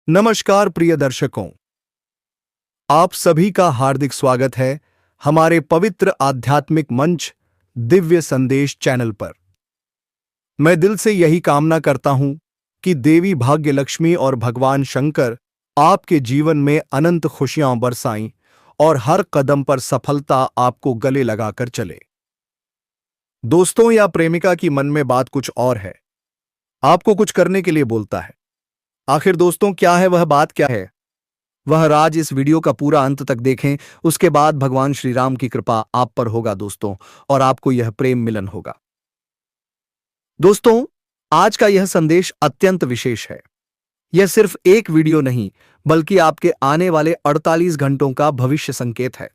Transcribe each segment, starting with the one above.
नमस्कार प्रिय दर्शकों, आप सभी का हार्दिक स्वागत है हमारे पवित्र आध्यात्मिक मंच दिव्य संदेश चैनल पर। मैं दिल से यही कामना करता हूं कि देवी भाग्य लक्ष्मी और भगवान शंकर आपके जीवन में अनंत खुशियां बरसाएं और हर कदम पर सफलता आपको गले लगाकर चले। दोस्तों या प्रेमिका की मन में बात कुछ और है, आपको कुछ करने के लिए बोलता है। आखिर दोस्तों क्या है, वह बात क्या है? वह राज इस वीडियो का पूरा अंत तक देखें, उसके बाद भगवान श्री राम की कृपा आप पर होगा दोस्तों, और आपको यह प्रेम मिलन होगा। दोस्तों, आज का यह संदेश अत्यंत विशेष है। यह सिर्फ एक वीडियो नहीं, बल्कि आपके आने वाले 48 घंटों का भविष्य संकेत है।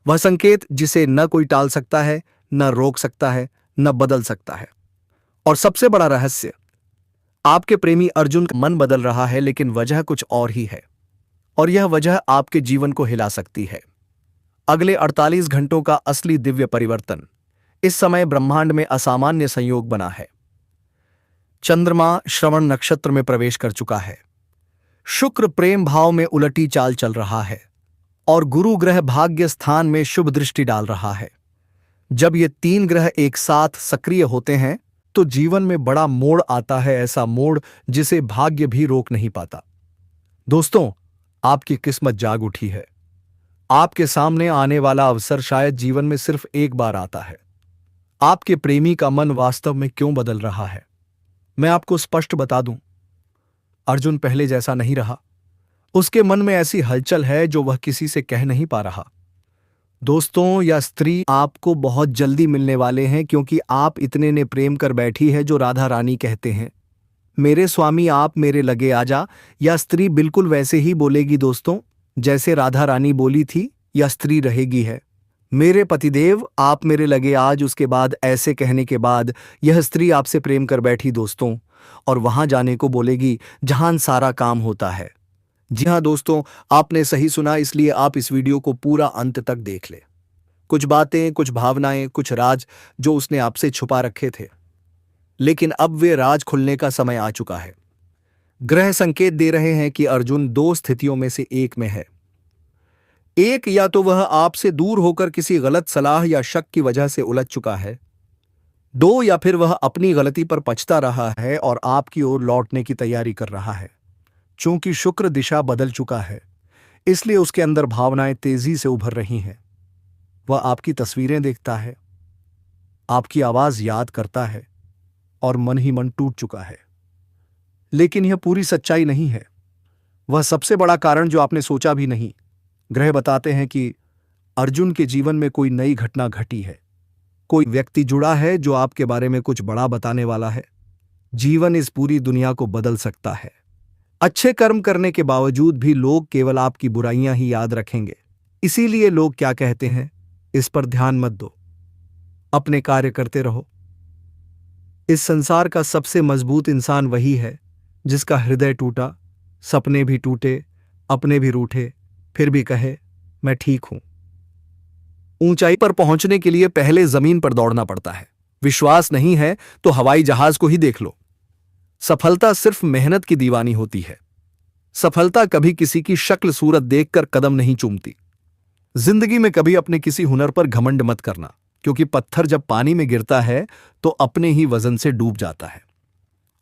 वह संकेत जिसे न कोई टाल सकता है, न रोक सकता है, न बदल सकता है। और सबसे बड़ा रहस्य, आपके प्रेमी अर्जुन का मन बदल रहा है, लेकिन वजह कुछ और ही है। और यह वजह आपके जीवन को हिला सकती है। अगले 48 घंटों का असली दिव्य परिवर्तन। इस समय ब्रह्मांड में असामान्य संयोग बना है। चंद्रमा श्रवण नक्षत्र में प्रवेश कर चुका है, शुक्र प्रेम भाव में उलटी चाल चल रहा है, और गुरु ग्रह भाग्य स्थान में शुभ दृष्टि डाल रहा है। जब ये तीन ग्रह एक साथ सक्रिय होते हैं तो जीवन में बड़ा मोड़ आता है, ऐसा मोड़ जिसे भाग्य भी रोक नहीं पाता। दोस्तों, आपकी किस्मत जाग उठी है। आपके सामने आने वाला अवसर शायद जीवन में सिर्फ एक बार आता है। आपके प्रेमी का मन वास्तव में क्यों बदल रहा है, मैं आपको स्पष्ट बता दूं। अर्जुन पहले जैसा नहीं रहा। उसके मन में ऐसी हलचल है जो वह किसी से कह नहीं पा रहा। दोस्तों, या स्त्री आपको बहुत जल्दी मिलने वाले हैं, क्योंकि आप इतने ने प्रेम कर बैठी है जो राधा रानी कहते हैं, मेरे स्वामी आप मेरे लगे आजा। या स्त्री बिल्कुल वैसे ही बोलेगी दोस्तों, जैसे राधा रानी बोली थी, या स्त्री रहेगी है, मेरे पतिदेव आप मेरे लगे आज। उसके बाद ऐसे कहने के बाद यह स्त्री आपसे प्रेम कर बैठी दोस्तों, और वहां जाने को बोलेगी जहां सारा काम होता है। जी हां दोस्तों, आपने सही सुना, इसलिए आप इस वीडियो को पूरा अंत तक देख ले। कुछ बातें, कुछ भावनाएं, कुछ राज जो उसने आपसे छुपा रखे थे, लेकिन अब वे राज खुलने का समय आ चुका है। ग्रह संकेत दे रहे हैं कि अर्जुन दो स्थितियों में से एक में है। एक, या तो वह आपसे दूर होकर किसी गलत सलाह या शक की वजह से उलझ चुका है। दो, या फिर वह अपनी गलती पर पछता रहा है और आपकी ओर लौटने की तैयारी कर रहा है। चूंकि शुक्र दिशा बदल चुका है, इसलिए उसके अंदर भावनाएं तेजी से उभर रही हैं। वह आपकी तस्वीरें देखता है, आपकी आवाज याद करता है, और मन ही मन टूट चुका है। लेकिन यह पूरी सच्चाई नहीं है। वह सबसे बड़ा कारण जो आपने सोचा भी नहीं। ग्रह बताते हैं कि अर्जुन के जीवन में कोई नई घटना घटी है। कोई व्यक्ति जुड़ा है जो आपके बारे में कुछ बड़ा बताने वाला है। जीवन इस पूरी दुनिया को बदल सकता है। अच्छे कर्म करने के बावजूद भी लोग केवल आपकी बुराइयां ही याद रखेंगे। इसीलिए लोग क्या कहते हैं, इस पर ध्यान मत दो, अपने कार्य करते रहो। इस संसार का सबसे मजबूत इंसान वही है जिसका हृदय टूटा, सपने भी टूटे, अपने भी रूठे, फिर भी कहे मैं ठीक हूं। ऊंचाई पर पहुंचने के लिए पहले जमीन पर दौड़ना पड़ता है। विश्वास नहीं है तो हवाई जहाज को ही देख लो। सफलता सिर्फ मेहनत की दीवानी होती है। सफलता कभी किसी की शक्ल सूरत देखकर कदम नहीं चूमती। जिंदगी में कभी अपने किसी हुनर पर घमंड मत करना, क्योंकि पत्थर जब पानी में गिरता है तो अपने ही वजन से डूब जाता है।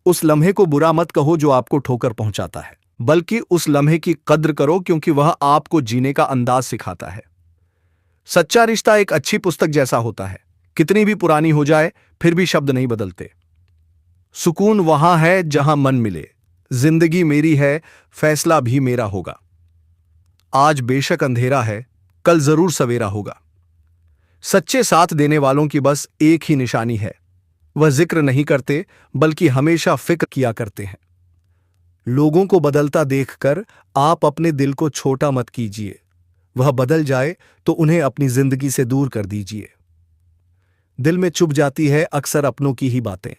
उस लम्हे को बुरा मत कहो जो आपको ठोकर पहुंचाता है, बल्कि उस लम्हे की कद्र करो, क्योंकि वह आपको जीने का अंदाज सिखाता है। सच्चा रिश्ता एक अच्छी पुस्तक जैसा होता है, कितनी भी पुरानी हो जाए फिर भी शब्द नहीं बदलते। सुकून वहां है जहां मन मिले। जिंदगी मेरी है, फैसला भी मेरा होगा। आज बेशक अंधेरा है, कल जरूर सवेरा होगा। सच्चे साथ देने वालों की बस एक ही निशानी है, वह जिक्र नहीं करते बल्कि हमेशा फिक्र किया करते हैं। लोगों को बदलता देखकर आप अपने दिल को छोटा मत कीजिए। वह बदल जाए तो उन्हें अपनी जिंदगी से दूर कर दीजिए। दिल में चुभ जाती है अक्सर अपनों की ही बातें।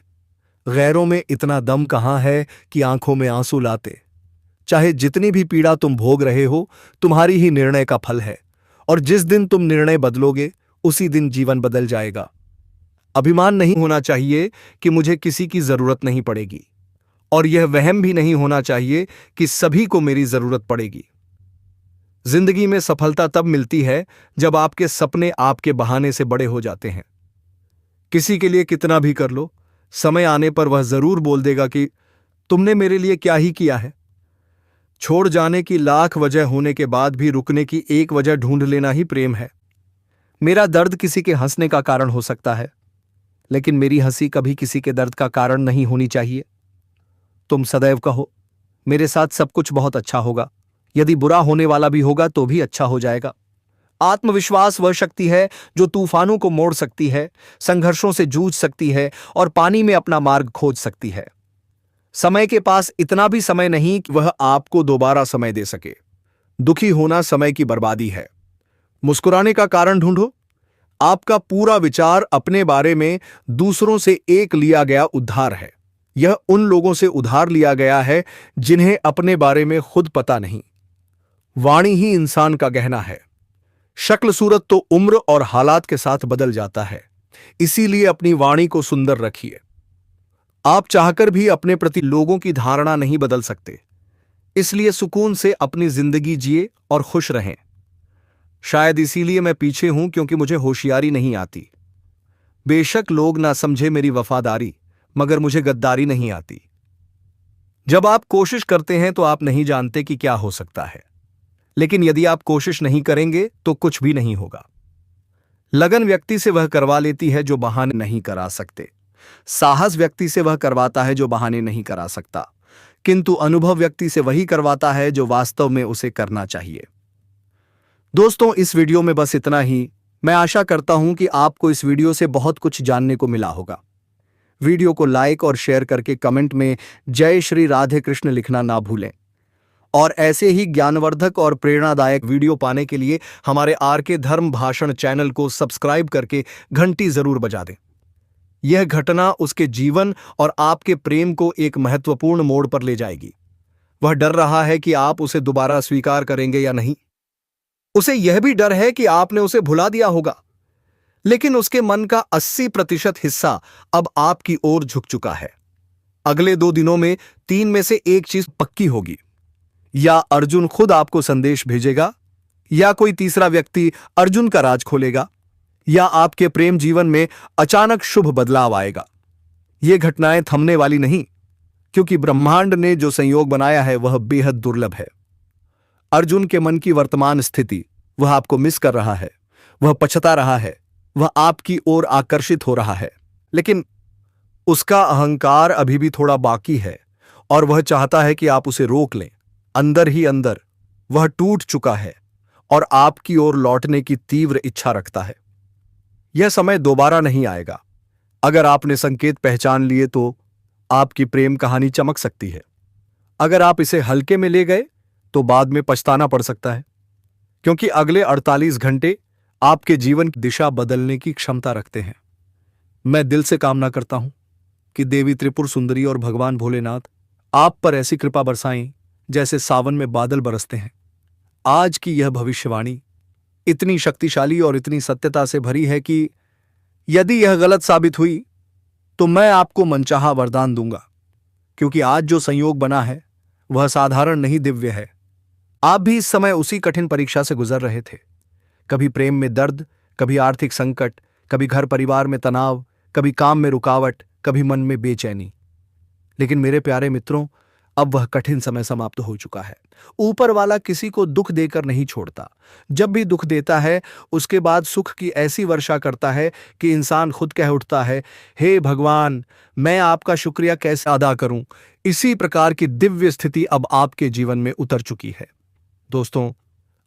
गैरों में इतना दम कहां है कि आंखों में आंसू लाते। चाहे जितनी भी पीड़ा तुम भोग रहे हो, तुम्हारी ही निर्णय का फल है, और जिस दिन तुम निर्णय बदलोगे उसी दिन जीवन बदल जाएगा। अभिमान नहीं होना चाहिए कि मुझे किसी की जरूरत नहीं पड़ेगी, और यह वहम भी नहीं होना चाहिए कि सभी को मेरी जरूरत पड़ेगी। जिंदगी में सफलता तब मिलती है जब आपके सपने आपके बहाने से बड़े हो जाते हैं। किसी के लिए कितना भी कर लो, समय आने पर वह जरूर बोल देगा कि तुमने मेरे लिए क्या ही किया है। छोड़ जाने की लाख वजह होने के बाद भी रुकने की एक वजह ढूंढ लेना ही प्रेम है। मेरा दर्द किसी के हंसने का कारण हो सकता है, लेकिन मेरी हंसी कभी किसी के दर्द का कारण नहीं होनी चाहिए। तुम सदैव कहो, मेरे साथ सब कुछ बहुत अच्छा होगा, यदि बुरा होने वाला भी होगा तो भी अच्छा हो जाएगा। आत्मविश्वास वह शक्ति है जो तूफानों को मोड़ सकती है, संघर्षों से जूझ सकती है और पानी में अपना मार्ग खोज सकती है। समय के पास इतना भी समय नहीं कि वह आपको दोबारा समय दे सके। दुखी होना समय की बर्बादी है। मुस्कुराने का कारण ढूंढो। आपका पूरा विचार अपने बारे में दूसरों से एक लिया गया उद्धार है। यह उन लोगों से उधार लिया गया है जिन्हें अपने बारे में खुद पता नहीं। वाणी ही इंसान का गहना है। शक्ल सूरत तो उम्र और हालात के साथ बदल जाता है, इसीलिए अपनी वाणी को सुंदर रखिए। आप चाहकर भी अपने प्रति लोगों की धारणा नहीं बदल सकते, इसलिए सुकून से अपनी जिंदगी जिए और खुश रहें। शायद इसीलिए मैं पीछे हूं, क्योंकि मुझे होशियारी नहीं आती। बेशक लोग ना समझे मेरी वफादारी, मगर मुझे गद्दारी नहीं आती। जब आप कोशिश करते हैं तो आप नहीं जानते कि क्या हो सकता है, लेकिन यदि आप कोशिश नहीं करेंगे तो कुछ भी नहीं होगा। लगन व्यक्ति से वह करवा लेती है जो बहाने नहीं करा सकते। साहस व्यक्ति से वह करवाता है जो बहाने नहीं करा सकता, किंतु अनुभव व्यक्ति से वही करवाता है जो वास्तव में उसे करना चाहिए। दोस्तों, इस वीडियो में बस इतना ही। मैं आशा करता हूं कि आपको इस वीडियो से बहुत कुछ जानने को मिला होगा। वीडियो को लाइक और शेयर करके कमेंट में जय श्री राधे कृष्ण लिखना ना भूलें। और ऐसे ही ज्ञानवर्धक और प्रेरणादायक वीडियो पाने के लिए हमारे आरके धर्म भाषण चैनल को सब्सक्राइब करके घंटी जरूर बजा दें। यह घटना उसके जीवन और आपके प्रेम को एक महत्वपूर्ण मोड़ पर ले जाएगी। वह डर रहा है कि आप उसे दोबारा स्वीकार करेंगे या नहीं। उसे यह भी डर है कि आपने उसे भुला दिया होगा, लेकिन उसके मन का 80% हिस्सा अब आपकी ओर झुक चुका है। अगले 2 दिनों में 3 में से एक चीज पक्की होगी। या अर्जुन खुद आपको संदेश भेजेगा, या कोई तीसरा व्यक्ति अर्जुन का राज खोलेगा, या आपके प्रेम जीवन में अचानक शुभ बदलाव आएगा। ये घटनाएं थमने वाली नहीं, क्योंकि ब्रह्मांड ने जो संयोग बनाया है वह बेहद दुर्लभ है। अर्जुन के मन की वर्तमान स्थिति, वह आपको मिस कर रहा है, वह पछता रहा है, वह आपकी ओर आकर्षित हो रहा है, लेकिन उसका अहंकार अभी भी थोड़ा बाकी है और वह चाहता है कि आप उसे रोक लें। अंदर ही अंदर वह टूट चुका है और आपकी ओर लौटने की तीव्र इच्छा रखता है। यह समय दोबारा नहीं आएगा। अगर आपने संकेत पहचान लिए तो आपकी प्रेम कहानी चमक सकती है। अगर आप इसे हल्के में ले गए तो बाद में पछताना पड़ सकता है, क्योंकि अगले 48 घंटे आपके जीवन की दिशा बदलने की क्षमता रखते हैं। मैं दिल से कामना करता हूं कि देवी त्रिपुर सुंदरी और भगवान भोलेनाथ आप पर ऐसी कृपा बरसाएं जैसे सावन में बादल बरसते हैं। आज की यह भविष्यवाणी इतनी शक्तिशाली और इतनी सत्यता से भरी है कि यदि यह गलत साबित हुई तो मैं आपको मनचाहा वरदान दूंगा, क्योंकि आज जो संयोग बना है वह साधारण नहीं, दिव्य है। आप भी इस समय उसी कठिन परीक्षा से गुजर रहे थे। कभी प्रेम में दर्द, कभी आर्थिक संकट, कभी घर परिवार में तनाव, कभी काम में रुकावट, कभी मन में बेचैनी। लेकिन मेरे प्यारे मित्रों, अब वह कठिन समय समाप्त हो चुका है। ऊपर वाला किसी को दुख देकर नहीं छोड़ता। जब भी दुख देता है उसके बाद सुख की ऐसी वर्षा करता है कि इंसान खुद कह उठता है, हे भगवान, मैं आपका शुक्रिया कैसे अदा करूं। इसी प्रकार की दिव्य स्थिति अब आपके जीवन में उतर चुकी है। दोस्तों,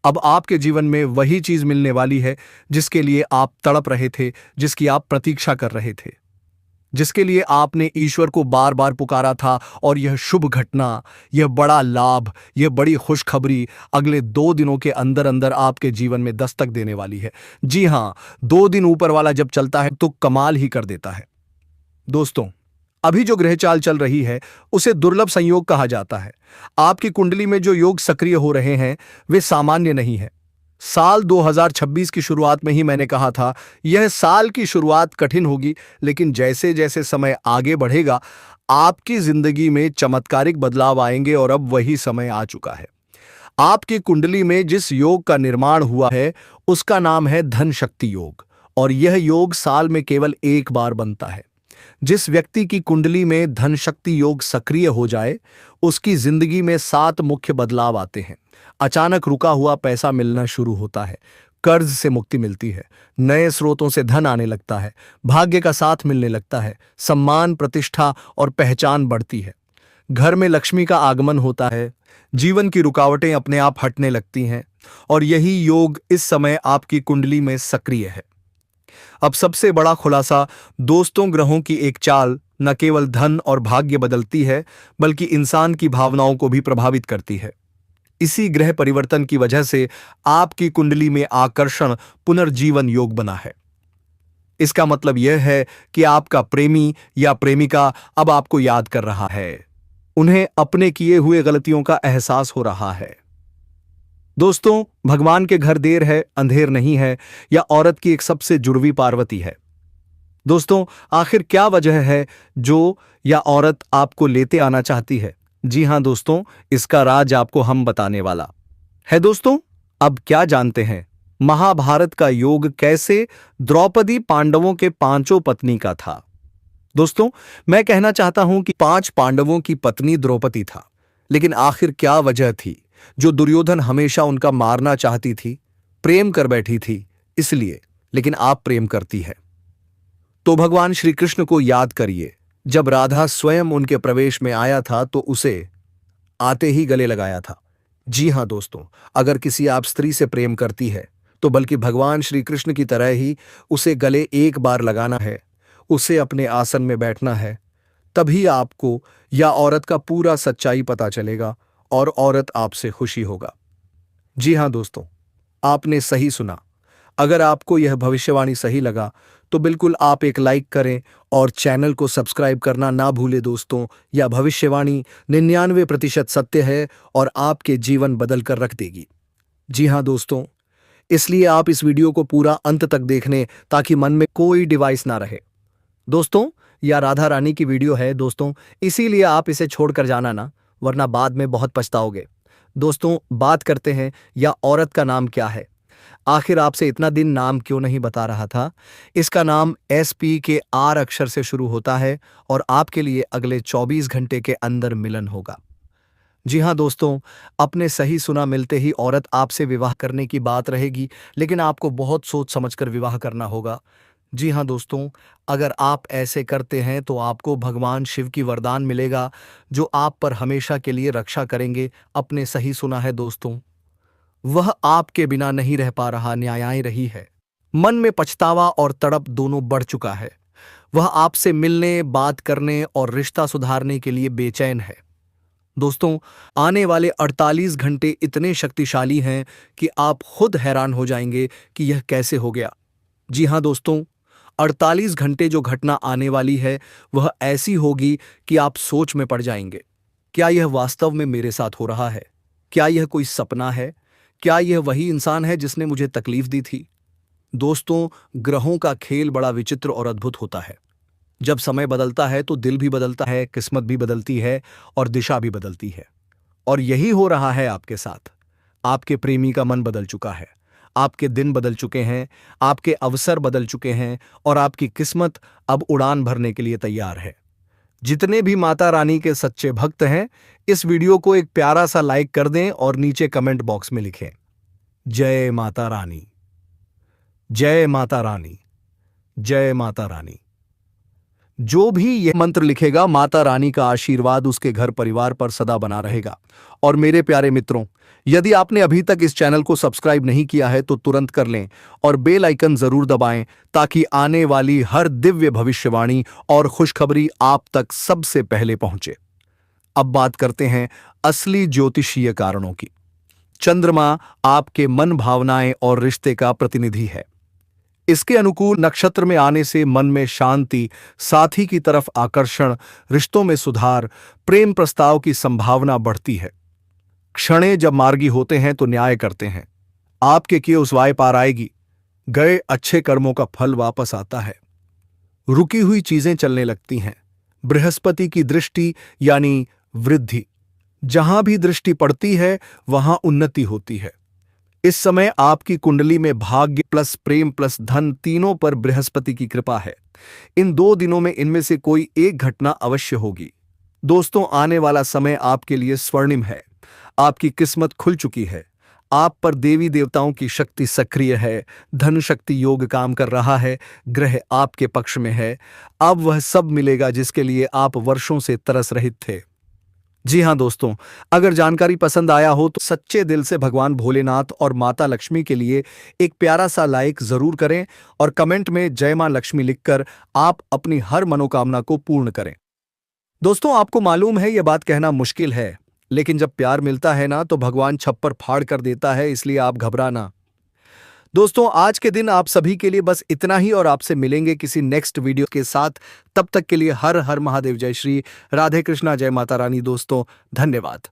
अब आपके जीवन में वही चीज मिलने वाली है जिसके लिए आप तड़प रहे थे, जिसकी आप प्रतीक्षा कर रहे थे, जिसके लिए आपने ईश्वर को बार बार पुकारा था। और यह शुभ घटना, यह बड़ा लाभ, यह बड़ी खुशखबरी अगले 2 दिनों के अंदर अंदर आपके जीवन में दस्तक देने वाली है। जी हां, 2 दिन ऊपर वाला जब चलता है तो कमाल ही कर देता है। दोस्तों, अभी जो ग्रह चाल चल रही है उसे दुर्लभ संयोग कहा जाता है। आपकी कुंडली में जो योग सक्रिय हो रहे हैं वे सामान्य नहीं है। साल 2026 की शुरुआत में ही मैंने कहा था, यह साल की शुरुआत कठिन होगी, लेकिन जैसे जैसे समय आगे बढ़ेगा आपकी जिंदगी में चमत्कारिक बदलाव आएंगे और अब वही समय आ चुका है। आपकी कुंडली में जिस योग का निर्माण हुआ है उसका नाम है धन शक्ति योग, और यह योग साल में केवल एक बार बनता है। जिस व्यक्ति की कुंडली में धन शक्ति योग सक्रिय हो जाए उसकी जिंदगी में 7 मुख्य बदलाव आते हैं। अचानक रुका हुआ पैसा मिलना शुरू होता है, कर्ज से मुक्ति मिलती है, नए स्रोतों से धन आने लगता है, भाग्य का साथ मिलने लगता है, सम्मान, प्रतिष्ठा और पहचान बढ़ती है, घर में लक्ष्मी का आगमन होता है, जीवन की रुकावटें अपने आप हटने लगती हैं, और यही योग इस समय आपकी कुंडली में सक्रिय है। अब सबसे बड़ा खुलासा दोस्तों, ग्रहों की एक चाल न केवल धन और भाग्य बदलती है बल्कि इंसान की भावनाओं को भी प्रभावित करती है। इसी ग्रह परिवर्तन की वजह से आपकी कुंडली में आकर्षण पुनर्जीवन योग बना है। इसका मतलब यह है कि आपका प्रेमी या प्रेमिका अब आपको याद कर रहा है, उन्हें अपने किए हुए गलतियों का एहसास हो रहा है। दोस्तों, भगवान के घर देर है अंधेर नहीं है, या औरत की एक सबसे जुड़वी पार्वती है। दोस्तों, आखिर क्या वजह है जो या औरत आपको लेते आना चाहती है? जी हां दोस्तों, इसका राज आपको हम बताने वाला है। दोस्तों, अब क्या जानते हैं महाभारत का योग कैसे द्रौपदी पांडवों के 5 पत्नी का था? दोस्तों, मैं कहना चाहता हूं कि 5 पांडवों की पत्नी द्रौपदी था, लेकिन आखिर क्या वजह थी जो दुर्योधन हमेशा उनका मारना चाहती थी? प्रेम कर बैठी थी इसलिए। लेकिन आप प्रेम करती है तो भगवान श्री कृष्ण को याद करिए। जब राधा स्वयं उनके प्रवेश में आया था तो उसे आते ही गले लगाया था। जी हां दोस्तों, अगर किसी आप स्त्री से प्रेम करती है तो बल्कि भगवान श्री कृष्ण की तरह ही उसे गले एक बार लगाना है, उसे अपने आसन में बैठना है, तभी आपको या औरत का पूरा सच्चाई पता चलेगा और औरत आपसे खुशी होगा। जी हां दोस्तों, आपने सही सुना। अगर आपको यह भविष्यवाणी सही लगा तो बिल्कुल आप एक लाइक करें और चैनल को सब्सक्राइब करना ना भूलें दोस्तों। यह भविष्यवाणी 99% सत्य है और आपके जीवन बदल कर रख देगी। जी हां दोस्तों, इसलिए आप इस वीडियो को पूरा अंत तक देखने ताकि मन में कोई डिवाइस ना रहे। दोस्तों, यह राधा रानी की वीडियो है दोस्तों, इसीलिए आप इसे छोड़कर जाना ना, वरना बाद में बहुत पछताओगे। दोस्तों, बात करते हैं यह औरत का नाम क्या है। आखिर आपसे इतना दिन नाम क्यों नहीं बता रहा था? इसका नाम SP के R अक्षर से शुरू होता है और आपके लिए अगले 24 घंटे के अंदर मिलन होगा। जी हां दोस्तों, आपने सही सुना, मिलते ही औरत आपसे विवाह करने की बात रहेगी, लेकिन आपको बहुत सोच समझकर विवाह करना होगा। जी हां दोस्तों, अगर आप ऐसे करते हैं तो आपको भगवान शिव की वरदान मिलेगा जो आप पर हमेशा के लिए रक्षा करेंगे। आपने सही सुना है दोस्तों, वह आपके बिना नहीं रह पा रहा, न्याय रही है। मन में पछतावा और तड़प दोनों बढ़ चुका है। वह आपसे मिलने, बात करने और रिश्ता सुधारने के लिए बेचैन है। दोस्तों, आने वाले 48 घंटे इतने शक्तिशाली हैं कि आप खुद हैरान हो जाएंगे कि यह कैसे हो गया। जी हां दोस्तों, 48 घंटे जो घटना आने वाली है वह ऐसी होगी कि आप सोच में पड़ जाएंगे। क्या यह वास्तव में मेरे साथ हो रहा है? क्या यह कोई सपना है? क्या यह वही इंसान है जिसने मुझे तकलीफ दी थी? दोस्तों, ग्रहों का खेल बड़ा विचित्र और अद्भुत होता है। जब समय बदलता है तो दिल भी बदलता है, किस्मत भी बदलती है और दिशा भी बदलती है। और यही हो रहा है आपके साथ। आपके प्रेमी का मन बदल चुका है, आपके दिन बदल चुके हैं, आपके अवसर बदल चुके हैं और आपकी किस्मत अब उड़ान भरने के लिए तैयार है। जितने भी माता रानी के सच्चे भक्त हैं, इस वीडियो को एक प्यारा सा लाइक कर दें और नीचे कमेंट बॉक्स में लिखें, जय माता रानी, जय माता रानी, जय माता रानी। जो भी यह मंत्र लिखेगा, माता रानी का आशीर्वाद उसके घर परिवार पर सदा बना रहेगा। और मेरे प्यारे मित्रों, यदि आपने अभी तक इस चैनल को सब्सक्राइब नहीं किया है तो तुरंत कर लें और बेल आइकन जरूर दबाएं ताकि आने वाली हर दिव्य भविष्यवाणी और खुशखबरी आप तक सबसे पहले पहुंचे। अब बात करते हैं असली ज्योतिषीय कारणों की। चंद्रमा आपके मन, भावनाएं और रिश्ते का प्रतिनिधि है। इसके अनुकूल नक्षत्र में आने से मन में शांति, साथी की तरफ आकर्षण, रिश्तों में सुधार, प्रेम प्रस्ताव की संभावना बढ़ती है। क्षणे जब मार्गी होते हैं तो न्याय करते हैं। आपके किए उस वाय पार आएगी। गए अच्छे कर्मों का फल वापस आता है। रुकी हुई चीजें चलने लगती हैं। बृहस्पति की दृष्टि यानी वृद्धि। जहां भी दृष्टि पड़ती है वहां उन्नति होती है। इस समय आपकी कुंडली में भाग्य प्लस प्रेम प्लस धन तीनों पर बृहस्पति की कृपा है। इन 2 दिनों में इनमें से कोई एक घटना अवश्य होगी। दोस्तों, आने वाला समय आपके लिए स्वर्णिम है। आपकी किस्मत खुल चुकी है। आप पर देवी देवताओं की शक्ति सक्रिय है। धन शक्ति योग काम कर रहा है। ग्रह आपके पक्ष में है। अब वह सब मिलेगा जिसके लिए आप वर्षों से तरस रहित थे। जी हां दोस्तों, अगर जानकारी पसंद आया हो तो सच्चे दिल से भगवान भोलेनाथ और माता लक्ष्मी के लिए एक प्यारा सा लाइक जरूर करें और कमेंट में जय मां लक्ष्मी लिखकर आप अपनी हर मनोकामना को पूर्ण करें। दोस्तों, आपको मालूम है यह बात कहना मुश्किल है, लेकिन जब प्यार मिलता है ना तो भगवान छप्पर फाड़ कर देता है, इसलिए आप घबराना। दोस्तों, आज के दिन आप सभी के लिए बस इतना ही और आपसे मिलेंगे किसी नेक्स्ट वीडियो के साथ। तब तक के लिए हर हर महादेव, जय श्री राधे कृष्णा, जय माता रानी। दोस्तों, धन्यवाद।